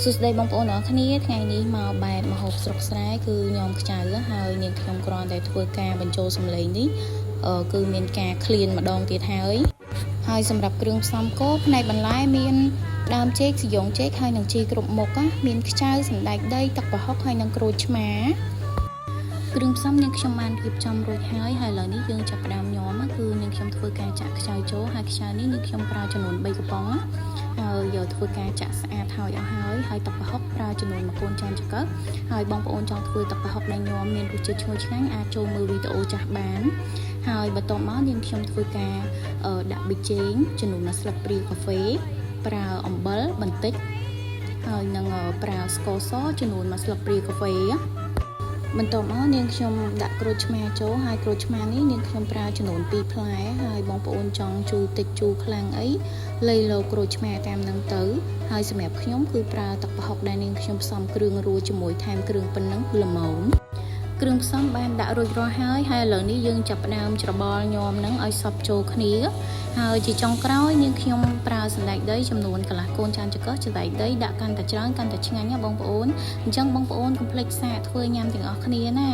សួស្តីបងប្អូនអរគ្នាថ្ងៃនេះមកបែបម្ហូបស្រុកស្រែគឺញោមខ្ចៅហើយនាងខ្ញុំគ្រាន់តែធ្វើការបញ្ចូលសម្លេងនេះគឺមានការឃ្លានម្ដងទៀតហើយសម្រាប់គ្រឿងផ្សំគោផ្នែកបន្លែមានដើមចេកសយងចេកហើយនឹងជីគ្រប់មុខមានខ្ចៅសណ្តែកដីទឹកប្រហុកហើយនឹងក្រូចឆ្មាគ្រឿងផ្សំនាងខ្ញុំបានរៀបចំរួចហើយឥឡូវនេះយើងចាប់ផ្ដើមញោមគឺនាងខ្ញុំធ្វើការចាក់ខ្ចៅចូលហើយខ្ចៅនេះនាងខ្ញុំប្រើចំនួន3កំប៉ុងហើយយកធ្វើការចាក់ស្អាតហើយអស់ហើយទឹកប្រហុកប្រើចំនួន1កូនចានចង្កឹះហើយបងប្អូនចង់ធ្វើទឹកប្រហុកដែលញោមមានរសជាតិឈ្ងុយឆ្ងាញ់អាចចូលមើលវីដេអូចាស់បានហើយបន្ទាប់មកនាងខ្ញុំធ្វើការដាក់ប៊ីចេងចំនួន1ស្លាបព្រាកាហ្វេប្រើអំបិលបន្តិចហើយនឹងប្រើស្ករសចំនួន1ស្លាបព្រាកាហ្វេបន្ទាប់មកនាងខ្ញុំដាក់ក្រូចឆ្មាចូលហើយក្រូចឆ្មានេះនាងខ្ញុំប្រើចំនួន2ផ្លែហើយបងប្អូនចង់ជូរតិចជូរខ្លាំងអីលៃលោក្រូចឆ្មាតាមនឹងទៅហើយសម្រាប់ខ្ញុំគឺប្រើទឹកប្រហុកដែលនាងខ្ញុំផ្សំគ្រឿងរួចជាមួយថែមគ្រឿងប៉ុណ្ណឹងល្មមគ្រឿងផ្សំបានដាក់រួចរាល់ហើយឥឡូវនេះយើងចាប់ផ្ដើមច្របល់ញោមនឹងឲ្យសព្វចូលគ្នាហើយជាចុងក្រោយនាងខ្ញុំប្រើសណ្តែកដីចំនួនកន្លះកូនចានចង្កឹះសណ្តែកដីដាក់កាន់តែច្រើនកាន់តែឆ្ងាញ់ណាបងប្អូនអញ្ចឹងបងប្អូនកុំភ្លេចសាកធ្វើញ៉ាំទាំងអស់គ្នាណា